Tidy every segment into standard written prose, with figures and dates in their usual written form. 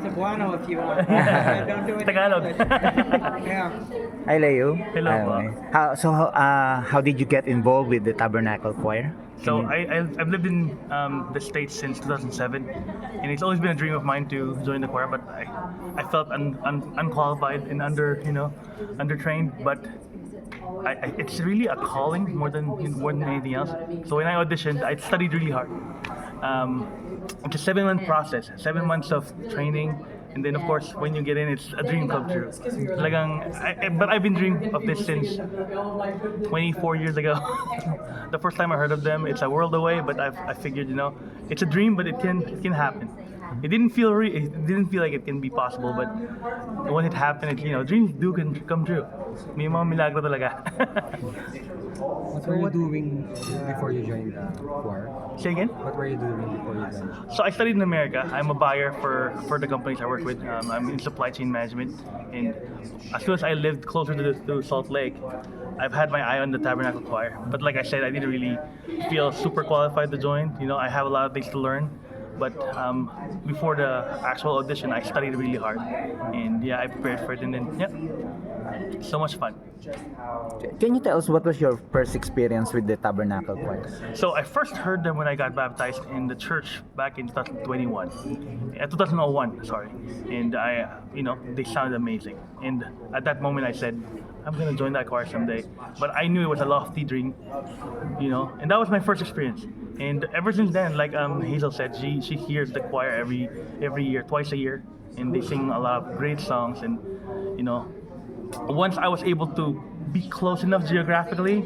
Cebuano if you want. Don't do it in Tagalog. English. Yeah. Hi, Leo. Hello po. How did you get involved with the Tabernacle Choir? So I've lived in the States since 2007, and it's always been a dream of mine to join the choir, but I felt unqualified and undertrained. But it's really a calling more than anything else. So when I auditioned, I studied really hard. It's a 7-month process, 7 months of training. And then, of course, when you get in, it's a dream come true. But I've been dreaming of this since 24 years ago. The first time I heard of them, it's a world away, but I figured, it's a dream, but it can happen. It didn't feel like it can be possible, but when it happened, dreams can come true. May mga milagro talaga. What were you doing before you joined the choir? Say again? What were you doing before you joined? So I studied in America. I'm a buyer for the companies I work with. I'm in supply chain management, and as soon as I lived closer to Salt Lake, I've had my eye on the Tabernacle Choir. But like I said, I didn't really feel super qualified to join. I have a lot of things to learn. But before the actual audition, I studied really hard, and I prepared for it, and then so much fun. Can you tell us what was your first experience with the Tabernacle Choir? So I first heard them when I got baptized in the church back in 2001, sorry. And they sounded amazing. And at that moment I said, I'm gonna join that choir someday. But I knew it was a lofty dream, and that was my first experience. And ever since then, like Hazel said, she hears the choir every year, twice a year, and they sing a lot of great songs. And once I was able to be close enough geographically,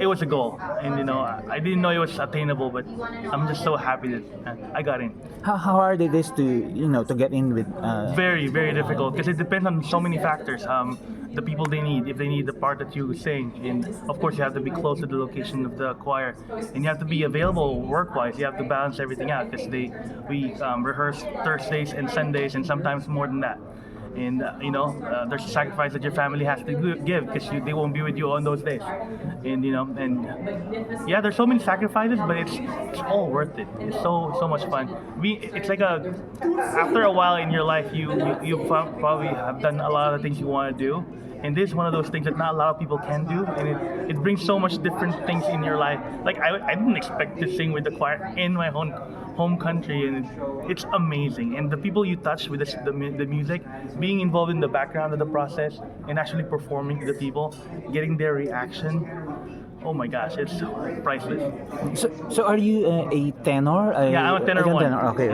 it was a goal. And I didn't know it was attainable, but I'm just so happy that I got in. How hard it is to get in with? Very, very difficult because it depends on so many factors. The people they need, if they need the part that you sing, and of course you have to be close to the location of the choir, and you have to be available work-wise. You have to balance everything out because we rehearse Thursdays and Sundays, and sometimes more than that. And there's a sacrifice that your family has to give because they won't be with you on those days. And there's so many sacrifices, but it's all worth it. It's so much fun. It's like after a while in your life, you probably have done a lot of things you want to do. And this is one of those things that not a lot of people can do, and it brings so much different things in your life. Like I didn't expect to sing with the choir in my home country, and it's amazing. And the people you touch with the music, being involved in the background of the process, and actually performing to the people, getting their reaction. Oh my gosh, it's priceless. So are you a tenor? Yeah, I'm a tenor one. Okay.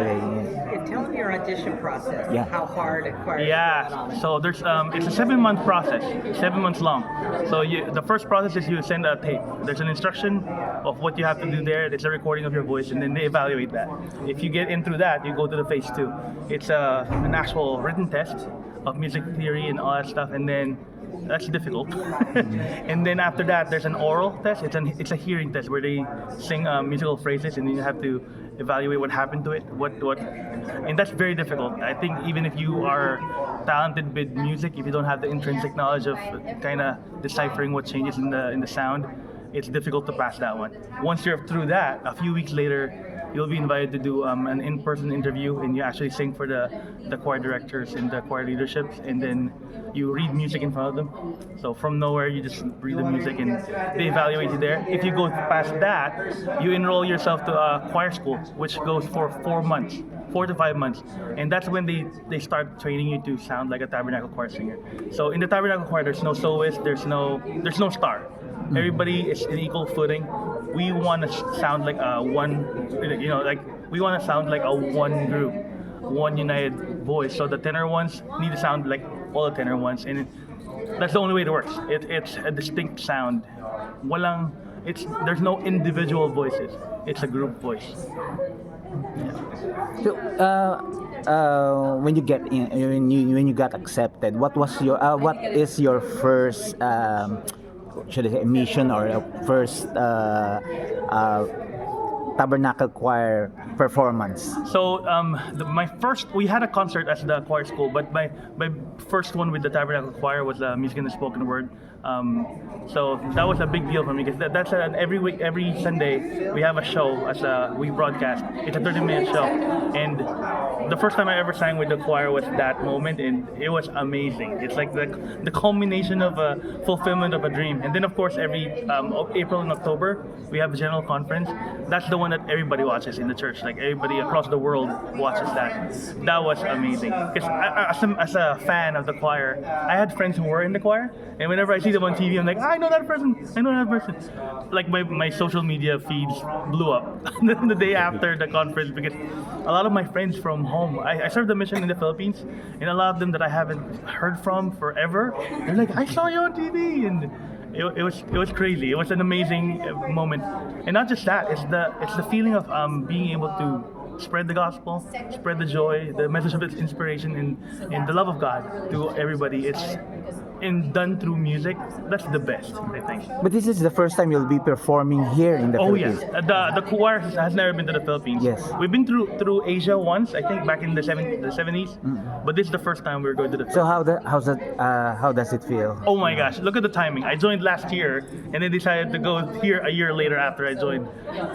Tell me your audition process. Yeah. How hard it requires. Yeah, so there's it's a 7-month process, 7 months long. So the first process is you send a tape. There's an instruction of what you have to do there. There's a recording of your voice, and then they evaluate that. If you get in through that, you go to the phase 2. It's an actual written test of music theory and all that stuff, and then that's difficult. And then after that, there's an oral test. It's a hearing test where they sing musical phrases, and then you have to evaluate what happened to it. And that's very difficult. I think even if you are talented with music, if you don't have the intrinsic knowledge of kind of deciphering what changes in the sound, it's difficult to pass that one. Once you're through that, a few weeks later, you'll be invited to do an in-person interview, and you actually sing for the choir directors and the choir leadership, and then you read music in front of them. So from nowhere, you just read the music, and they evaluate you there. If you go past that, you enroll yourself to a choir school, which goes for 4 to 5 months, and that's when they start training you to sound like a Tabernacle Choir singer. So in the Tabernacle Choir, there's no soloist, there's no star. Everybody is in equal footing. We want to sound like we want to sound like a one group, one united voice. So the tenor ones need to sound like all the tenor ones, and that's the only way it works. It's a distinct sound. There's no individual voices. It's a group voice. So when you get in, when you got accepted, what is your first should I say mission or first Tabernacle Choir performance? So we had a concert as the choir school, but my first one with the Tabernacle Choir was music and the spoken word. So that was a big deal for me because that's every week, every Sunday we have a show we broadcast. It's a 30-minute show, and the first time I ever sang with the choir was that moment, and it was amazing. It's like the culmination of a fulfillment of a dream. And then of course every April and October we have a general conference. That's the one that everybody watches in the church. Like everybody across the world watches that. That was amazing. Because as a fan of the choir, I had friends who were in the choir, and whenever I see them on TV, I'm like, I know that person. I know that person. Like my social media feeds blew up the day after the conference because a lot of my friends from home, I served a mission in the Philippines, and a lot of them that I haven't heard from forever, they're like, I saw you on TV, and it was crazy. It was an amazing moment, and not just that. It's the feeling of being able to spread the gospel, spread the joy, the message of its inspiration, and the love of God to everybody. It's done through music. That's the best, I think. But this is the first time you'll be performing here in the Oh Philippines. yes, the choir has never been to the Philippines. Yes. We've been through Asia once, I think, back in the 70s. But this is the first time we're going to the So Philippines. how does it feel? Oh my gosh, look at the timing. I joined last year and then decided to go here a year later after I joined.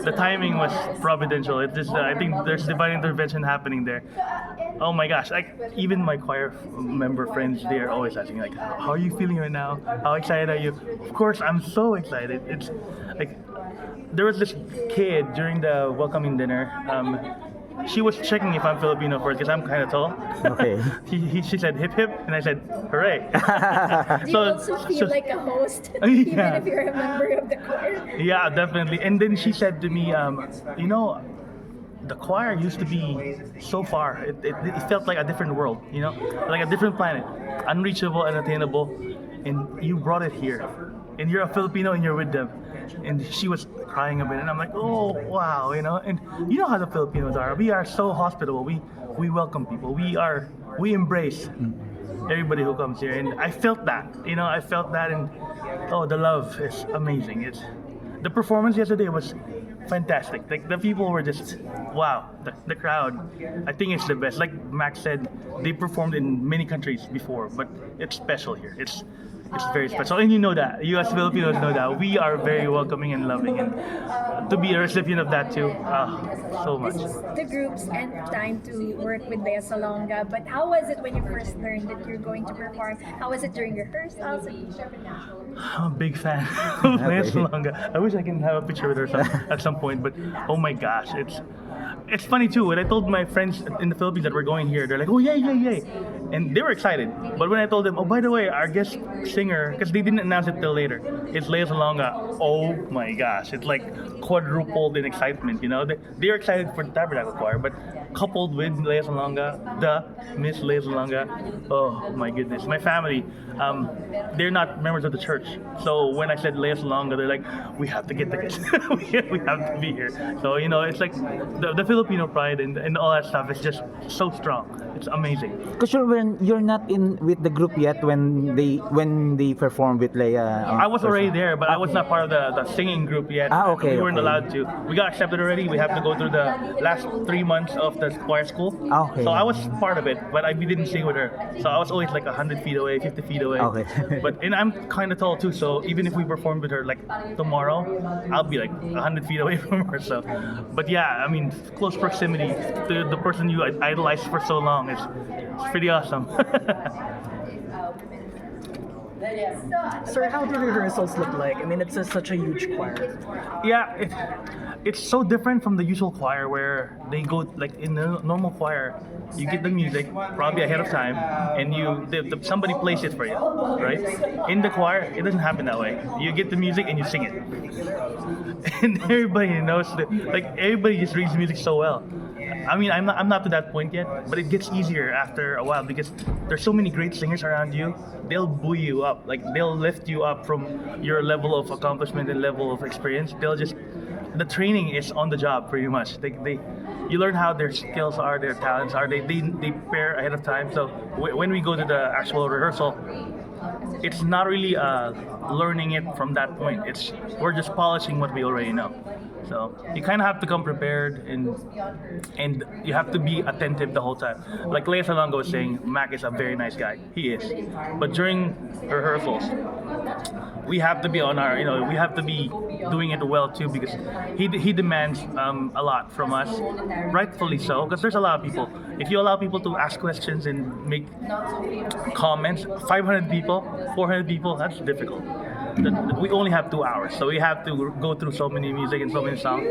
The timing was providential. It just I think there's divine intervention happening there. Oh my gosh, like even my choir member friends, they're always asking like, how are you feeling right now? How excited are you? Of course, I'm so excited. It's like there was this kid during the welcoming dinner. She was checking if I'm Filipino first because I'm kind of tall. Okay. She said hip hip, and I said hooray. Do you also feel like a host, Yeah. even if you're a member of the choir? Yeah, definitely. And then she said to me, you know, the choir used to be so far. It felt like a different world, you know, like a different planet, unreachable, unattainable. And you brought it here. And you're a Filipino and you're with them. And she was crying a bit. And I'm like, oh, wow, you know. And you know how the Filipinos are. We are so hospitable. We welcome people. We embrace everybody who comes here. And I felt that, you know, and oh, the love is amazing. The performance yesterday was fantastic. Like the people were just wow. The crowd, I think it's the best. Like Max said, they performed in many countries before, but it's special here. It's very special, and you know that. You as Filipinos know that we are very welcoming and loving, and to be a recipient of that too, so much. This is the group's end time to work with Lea Salonga, but how was it when you first learned that you're going to perform? How was it during rehearsals? I'm a big fan of Lea Salonga. I wish I can have a picture with her at some point, but oh my gosh, it's funny too. When I told my friends in the Philippines that we're going here, they're like, oh yay, and they were excited. But when I told them, oh by the way, our guest singer, because they didn't announce it till later, it's Lea Salonga. Oh my gosh, it's like quadrupled in excitement. You know, they're excited for the Tabernacle Choir, but coupled with Lea Salonga, the Miss Lea Salonga. Oh my goodness, my family, they're not members of the church. So when I said Lea Salonga, they're like, we have to get tickets. we have to be here. So you know, it's like the Filipino pride and all that stuff is just so strong. It's amazing. Because you're not in with the group yet when they perform with Lea. I was already there, but I was not part of the singing group yet. Okay. We weren't allowed to. We got accepted already. We have to go through the last 3 months of the choir school. Okay. So I was part of it, but we didn't sing with her. So I was always like 100 feet away, 50 feet away. Okay. And I'm kind of tall too, so even if we perform with her like tomorrow, I'll be like 100 feet away from her. So, but yeah, I mean, close proximity to the person you idolized for so long is pretty awesome. Sir, how do rehearsals look like? I mean, it's such a huge choir. Yeah, it's so different from the usual choir where they go like in the normal choir, you get the music probably ahead of time, and somebody plays it for you, right? In the choir, it doesn't happen that way. You get the music and you sing it, and everybody knows that. Like everybody just reads music so well. I mean, I'm not to that point yet, but it gets easier after a while because there's so many great singers around you. They'll buoy you up, like they'll lift you up from your level of accomplishment and level of experience. The training is on the job pretty much. You learn how their skills are, their talents are. They prepare ahead of time. So when we go to the actual rehearsal, it's not really learning it from that point. We're just polishing what we already know. So you kind of have to come prepared, and you have to be attentive the whole time. Like Lea Salonga was saying, Mac is a very nice guy. He is. But during rehearsals, we have to be on our, we have to be doing it well too, because he demands a lot from us, rightfully so, because there's a lot of people. If you allow people to ask questions and make comments, 500 people, 400 people, that's difficult. We only have 2 hours, so we have to go through so many music and so many songs.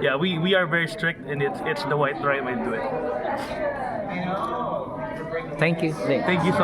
Yeah, we are very strict, and it's the right way to do it. Thank you. Thank you so much.